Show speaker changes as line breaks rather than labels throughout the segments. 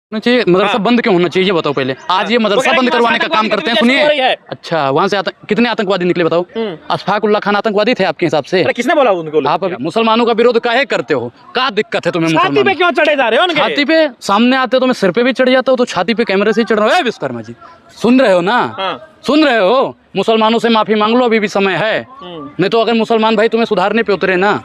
होना चाहिए मदरसा बंद क्यों होना चाहिए ये बताओ पहले। आज ये मदरसा बंद करवाने का काम करते हैं। सुनिए, अच्छा वहाँ से कितने आतंकवादी निकले बताओ। अशफाक उल्लाह खान आतंकवादी थे आपके हिसाब से?
किसने बोला उनको?
आप अभी मुसलमानों का विरोध काहे करते हो? क्या दिक्कत है तुम्हें?
छाती पे क्यों चढ़े जा रहे हो उनके?
छाती पे सामने आते हो तो मैं सिर पे भी चढ़ जाता हूँ, तो छाती पे कैमरे से चढ़ रहा है। विश्वकर्मा जी सुन रहे हो ना? सुन रहे हो? मुसलमानों से माफी मांग लो, अभी भी समय है। नहीं तो अगर मुसलमान भाई तुम्हें सुधारने पे उतरे ना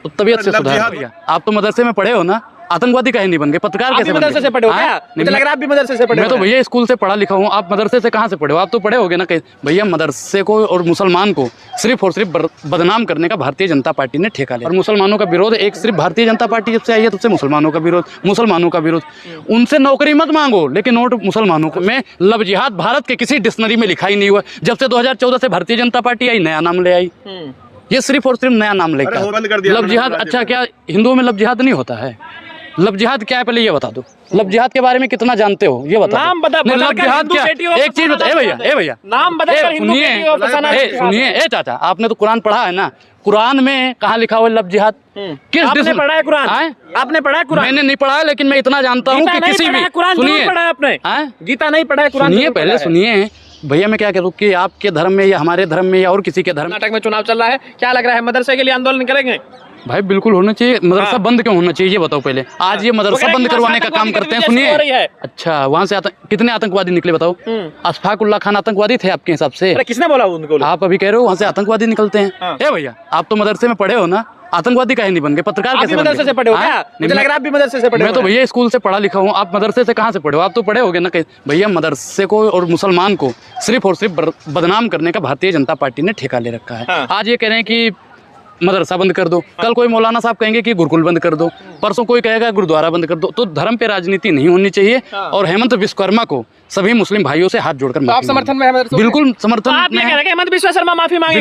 तो तबीयत से सुधार। आप तो मदरसे में पढ़े हो ना, आतंकवादी कहीं नहीं बन गए, पत्रकार कैसे
मदरसे से पढ़े हो क्या? मुझे लग रहा है आप भी मदरसे से पढ़े हो।
मैं तो भैया स्कूल से पढ़ा लिखा हूँ, आप मदरसे से कहाँ से पढ़े हो? आप तो पढ़े होगे ना कहीं। भैया मदरसे को और मुसलमान को सिर्फ और सिर्फ बदनाम करने का भारतीय जनता पार्टी ने ठेका लिया। और मुसलमानों का विरोध एक सिर्फ भारतीय जनता पार्टी जब से आई है तब से मुसलमानों का विरोध, मुसलमानों का विरोध। उनसे नौकरी मत मांगो लेकिन नोट मुसलमानों को। में लव जिहाद भारत के किसी डिक्शनरी में लिखा ही नहीं हुआ। जब से 2014 से भारतीय जनता पार्टी आई नया नाम ले आई। ये सिर्फ और सिर्फ नया नाम लेकर लव जिहाद। अच्छा क्या हिंदुओं में लव जिहाद नहीं होता है? लव जिहाद क्या है पहले ये बता दो। लव जिहाद के बारे में कितना जानते हो ये बता।
नाम बता।
लव जिहाद क्या? एक चीज बता। भैया
नाम बता।
सुनिए चाचा, आपने तो कुरान पढ़ा है ना? कुरान में कहाँ लिखा हुआ है लव जिहाद? किस
आपने पढ़ा है कुरान? आपने पढ़ा है कुरान?
मैंने नहीं पढ़ा है लेकिन मैं इतना जानता हूँ कि किसी भी
सुनिए पढ़ा है आपने? गीता नहीं पढ़ा है कुरान?
सुनिए पहले सुनिए भैया, मैं क्या करूँ कि आपके धर्म में या हमारे धर्म में या और किसी के धर्म।
कर्नाटक में चुनाव चल रहा है, क्या लग रहा है मदरसे के लिए आंदोलन करेंगे?
भाई बिल्कुल होना चाहिए। मदरसा बंद क्यों होना चाहिए ये बताओ पहले। आज ये मदरसा बंद करवाने का काम करते हैं। सुनिए, अच्छा वहाँ से कितने आतंकवादी निकले बताओ। अशफाक उल्लाह खान आतंकवादी थे आपके हिसाब से?
किसने बोला उनको? आप
अभी कह रहे हो वहाँ से आतंकवादी निकलते हैं। भैया आप तो मदरसे में पढ़े हो ना, आतंकवादी काहे नहीं बन गए, पत्रकार कैसे बन गए?
मदरसे से पढ़े हो क्या? मुझे लग रहा है आप भी मदरसे से पढ़े हो।
मैं तो भैया स्कूल से पढ़ा लिखा हूँ, आप मदरसे से कहाँ से पढ़े हो? आप तो पढ़े होगे ना कहीं। भैया मदरसे को और मुसलमान को सिर्फ और सिर्फ बदनाम करने का भारतीय जनता पार्टी ने ठेका ले रखा है। आज ये कह रहे हैं कि मदरसा बंद कर दो, कल कोई मौलाना साहब कहेंगे कि गुरुकुल बंद कर दो, परसों कोई कहेगा गुरुद्वारा बंद कर दो। तो धर्म पे राजनीति नहीं होनी चाहिए। और हेमंत विश्वकर्मा को सभी मुस्लिम भाइयों से हाथ जोड़कर
आप समर्थन में?
बिल्कुल समर्थन।
हेमंत विश्वकर्मा माफी मांगे?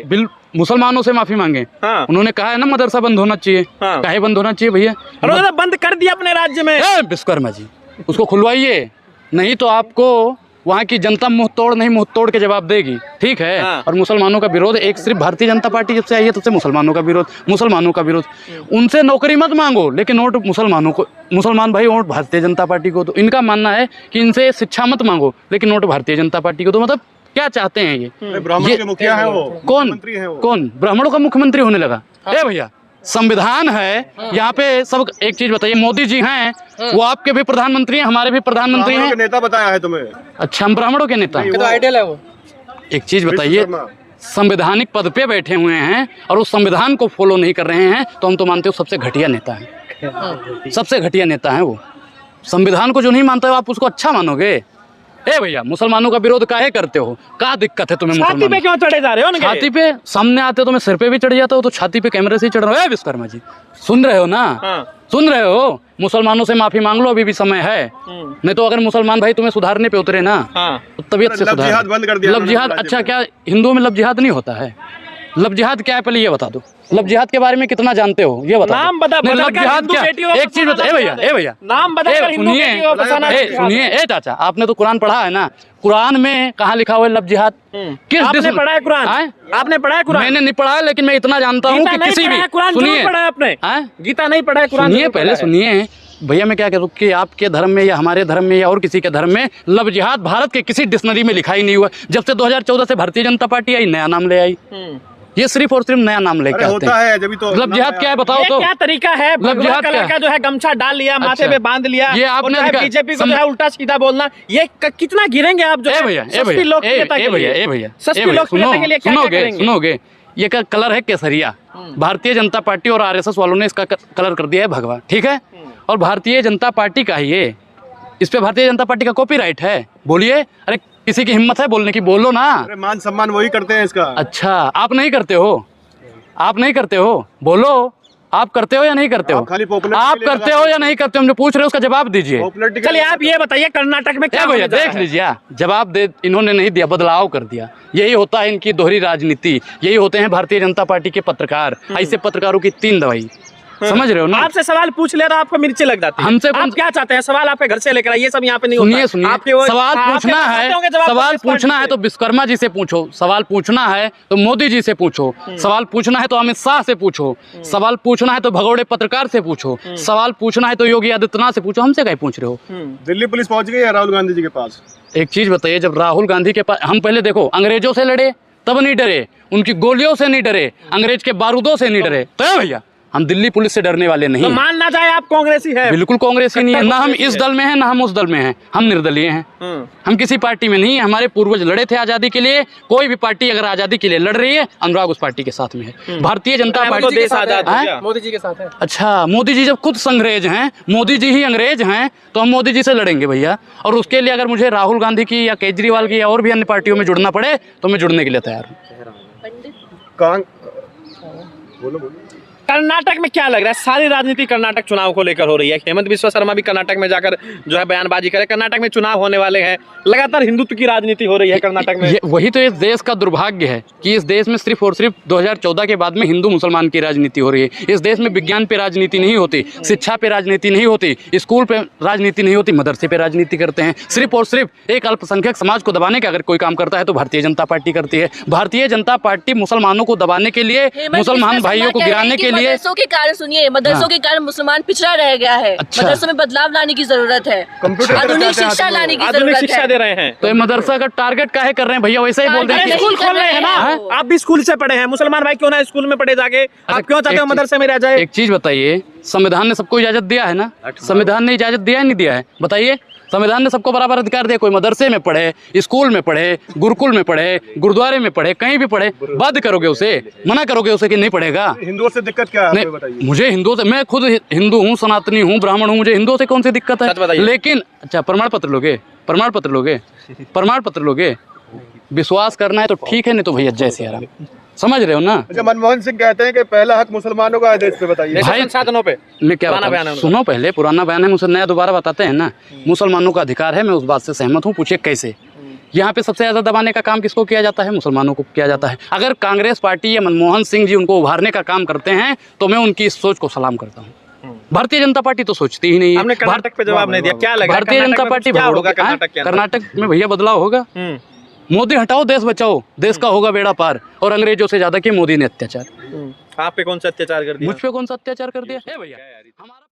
बिल्कुल मुसलमानों से माफी मांगे। उन्होंने कहा है ना मदरसा बंद होना चाहिए। काहे बंद होना चाहिए भैया?
उन्होंने बंद कर दिया अपने राज्य में।
विश्वकर्मा जी उसको खुलवाइए, नहीं तो आपको वहाँ की जनता मुंह तोड़ के जवाब देगी। ठीक है। और मुसलमानों का विरोध एक सिर्फ भारतीय जनता पार्टी जब से आई है तब से मुसलमानों का विरोध। उनसे नौकरी मत मांगो लेकिन वोट मुसलमानों को। मुसलमान भाई वोट भारतीय जनता पार्टी को। तो इनका मानना है कि इनसे शिक्षा मत मांगो लेकिन वोट भारतीय जनता पार्टी को। तो मतलब क्या चाहते हैं ये?
ब्राह्मणों के मुखिया है वो।
कौन ब्राह्मणों का मुख्यमंत्री होने लगा? भैया संविधान है यहाँ पे। सब एक चीज बताइए, मोदी जी हैं वो आपके भी प्रधानमंत्री हैं, हमारे भी प्रधानमंत्री हैं।
नेता बताया है तुम्हें? अच्छा
हम ब्राह्मणों के नेता
तो आइडियल है वो।
एक चीज बताइए, संवैधानिक पद पे बैठे हुए हैं और उस संविधान को फॉलो नहीं कर रहे हैं तो हम तो मानते हो सबसे घटिया नेता है। सबसे घटिया नेता है वो। संविधान को जो नहीं मानता है आप उसको अच्छा मानोगे? भैया मुसलमानों का विरोध काहे करते हो? क्या दिक्कत है तुम्हें?
छाती पे क्यों चढ़े जा रहे हो उनके?
छाती पे सामने आते हो तो मैं सिर पे भी चढ़ जाता हूँ, तो छाती पे कैमरे से चढ़ रहा है। विश्वकर्मा जी सुन रहे हो ना? सुन रहे हो? मुसलमानों से माफी मांग लो, अभी भी समय है। नहीं तो अगर मुसलमान भाई तुम्हें सुधारने पे उतरे ना तो तबीयत से सुधार। लव जिहाद। अच्छा क्या हिंदुओं में लव जिहाद नहीं होता है? लव जिहाद क्या है पहले ये बता दो। लव जिहाद के बारे में कितना जानते हो ये बता।
नाम बता।
लव जिहाद क्या? एक चीज बता। भैया
नाम बता।
सुनिए चाचा, आपने तो कुरान पढ़ा है ना? कुरान में कहाँ लिखा हुआ है लव जिहाद?
आपने पढ़ा है कुरान? आपने पढ़ा है कुरान?
मैंने नहीं पढ़ा है लेकिन मैं इतना जानता हूँ कि किसी भी।
सुनिए पढ़ा है आपने? गीता नहीं पढ़ा है कुरान?
सुनिए पहले सुनिए भैया, मैं क्या करूँ कि आपके धर्म में या हमारे धर्म में या और किसी के धर्म में लव जिहाद भारत के किसी डिक्शनरी में लिखा ही नहीं हुआ। जब से 2014 से भारतीय जनता पार्टी आई नया नाम ले आई। ये सिर्फ और सिर्फ नया नाम लेके आते हैं।
जब तो
लव जिहाद क्या है बताओ तो?
क्या तरीका है?
लव जिहाद
का जो है गमछा डाल लिया, माथे पे बांध लिया,
ये आपने
बीजेपी को जो है उल्टा सीधा बोलना, ये कितना गिरेंगे आप? जो
भैया सुनोगे, ये का कलर है केसरिया। भारतीय जनता पार्टी और आरएसएस वालों ने इसका कलर कर दिया है भगवा। ठीक है। और भारतीय जनता पार्टी का ही ये, इस पे भारतीय जनता पार्टी का कॉपीराइट है। बोलिए, अरे किसी की हिम्मत है बोलने की, बोलो ना।
अरे मान सम्मान वही करते हैं इसका।
अच्छा आप नहीं करते हो? आप नहीं करते हो? बोलो आप करते हो या नहीं करते हो?
आप
करते हो या नहीं करते हो? हम जो पूछ रहे हो उसका जवाब दीजिए।
चलिए आप ये बताइए कर्नाटक में क्या
भैया देख लीजिए, जवाब दे। इन्होंने नहीं दिया, बदलाव कर दिया। यही होता है इनकी दोहरी राजनीति। यही होते हैं भारतीय जनता पार्टी के पत्रकार। ऐसे पत्रकारों की 3 दवाई। समझ रहे हो ना?
आपसे सवाल पूछ ले रहा आपको मिर्ची लग जाती है।
हमसे
आप क्या चाहते हैं? सवाल आपके घर से लेकर आइए, सब यहाँ पे नहीं
सुनिए
होता।
सुनिए,
आपके वो-
सवाल
आपके
पूछना
पास
है,
होंगे जवाब
सवाल
कांग्रेस
पूछना है
पार्टी
तो विश्वकर्मा जी से पूछो, सवाल पूछना है तो मोदी जी से पूछो, सवाल पूछना है तो अमित शाह से पूछो, सवाल पूछना है तो भगोड़े पत्रकार से पूछो, सवाल पूछना है तो योगी आदित्यनाथ से पूछो। हमसे क्या पूछ रहे हो?
दिल्ली पुलिस पहुंच गई है राहुल गांधी जी के पास?
एक चीज बताइए, जब राहुल गांधी के पास, हम पहले देखो अंग्रेजों से लड़े तब नहीं डरे, उनकी गोलियों से नहीं डरे, अंग्रेज के बारूदों से नहीं डरे, तो है भैया हम दिल्ली पुलिस से डरने वाले नहीं
तो
हैं।
मान ना जाए आप कांग्रेसी है।
बिल्कुल कांग्रेसी नहीं है, ना हम इस
है।
दल में हैं ना हम उस दल में हैं, हम निर्दलीय हैं। हम किसी पार्टी में नहीं है, हमारे पूर्वज लड़े थे आजादी के लिए, कोई भी पार्टी अगर आजादी के लिए लड़ रही है, अनुराग उस पार्टी के साथ में है। भारतीय जनता
तो
पार्टी
देश आजाद हो
हैं?
गया।
मोदी जी के साथ है।
अच्छा, मोदी जी जब खुद अंग्रेज हैं, मोदी जी ही अंग्रेज हैं, तो हम मोदी जी से लड़ेंगे भैया। और उसके लिए अगर मुझे राहुल गांधी की या केजरीवाल की या और भी अन्य पार्टियों में जुड़ना पड़े तो मैं जुड़ने के लिए तैयार हूँ।
बोलो।
कर्नाटक में क्या लग रहा है? सारी राजनीति कर्नाटक चुनाव को लेकर हो रही है। हेमंत बिस्वा शर्मा भी कर्नाटक में जाकर जो है बयानबाजी करे। कर्नाटक में चुनाव होने वाले हैं, लगातार हिंदुत्व की राजनीति हो रही है कर्नाटक में।
वही तो इस देश का दुर्भाग्य है कि इस देश में सिर्फ और सिर्फ 2014 के बाद में हिंदू मुसलमान की राजनीति हो रही है। इस देश में विज्ञान पे राजनीति नहीं होती, शिक्षा पे राजनीति नहीं होती, स्कूल पे राजनीति नहीं होती, मदरसे पे राजनीति करते हैं। सिर्फ और सिर्फ एक अल्पसंख्यक समाज को दबाने का अगर कोई काम करता है तो भारतीय जनता पार्टी करती है। भारतीय जनता पार्टी मुसलमानों को दबाने के लिए, मुसलमान भाइयों को गिराने के लिए।
मदरसों के कारण सुनिए, मदरसों के कारण मुसलमान पिछड़ा रह गया है।
अच्छा।
मदरसों में बदलाव लाने की जरूरत है,
कंप्यूटर
आधुनिक शिक्षा लाने की
आधुनिक
जरूरत
शिक्षा
है।
दे रहे हैं।
तो ये मदरसा का टारगेट काहे कर रहे हैं भैया? वैसे ही बोल
अरे
देंगे।
स्कूल खोल रहे हैं ना, आप भी स्कूल से पढ़े हैं, मुसलमान भाई क्यों ना स्कूल में पढ़े जाके? आप क्यों चाहते हो मदरसे में रह जाए?
एक चीज बताइए, संविधान ने सबको इजाजत दिया है ना? संविधान ने इजाजत दिया है नहीं दिया है? बताइए, संविधान ने सबको बराबर अधिकार दिया। कोई मदरसे में पढ़े, स्कूल में पढ़े, गुरुकुल में पढ़े, गुरुद्वारे में पढ़े, कहीं भी पढ़े, बाध्य करोगे उसे, मना करोगे उसे कि नहीं पढ़ेगा?
हिंदुओं से दिक्कत क्या है
नहीं,
बताइए।
मुझे हिंदुओं से, मैं खुद हिंदू हूँ, सनातनी हूँ, ब्राह्मण हूँ, मुझे हिंदुओं से कौन सी दिक्कत
सच
है?
बताइए।
लेकिन अच्छा, प्रमाण पत्र लोगे? प्रमाण पत्र लोगे? प्रमाण पत्र लोगे? विश्वास करना है तो ठीक है, नहीं तो भैया जय सिया राम। समझ रहे हो ना?
अच्छा, मनमोहन सिंह कहते हैं कि पहला हक मुसलमानों का है देश पे, बताइए।
भाई,
संसाधनों पे
मैं क्या
पुराना बयान है
बताऊं?
उनका।
सुनो पहले, पुराना बयान है, मुझसे नया दोबारा बताते हैं ना। मुसलमानों का अधिकार है, मैं उस बात से सहमत हूँ। पूछिए कैसे? यहाँ पे सबसे ज्यादा दबाने का काम किसको किया जाता है? मुसलमानों को किया जाता है। अगर कांग्रेस पार्टी या मनमोहन सिंह जी उनको उभारने का काम करते हैं तो मैं उनकी इस सोच को सलाम करता हूँ। भारतीय जनता पार्टी तो सोचती ही नहीं
हमने
है।
कर्नाटक पे जवाब नहीं दिया। क्या लगा
भारतीय जनता पार्टी
क्या
भगोड़ों
होगा
के-
कर्नाटक के अंदर?
कर्नाटक में भैया बदलाव होगा। मोदी हटाओ, देश बचाओ, देश का होगा बेड़ा पार। और अंग्रेजों से ज्यादा किया मोदी ने अत्याचार।
आप पे कौन सा अत्याचार कर दिया?
मुझ पे कौन सा अत्याचार कर दिया है भैया? हमारा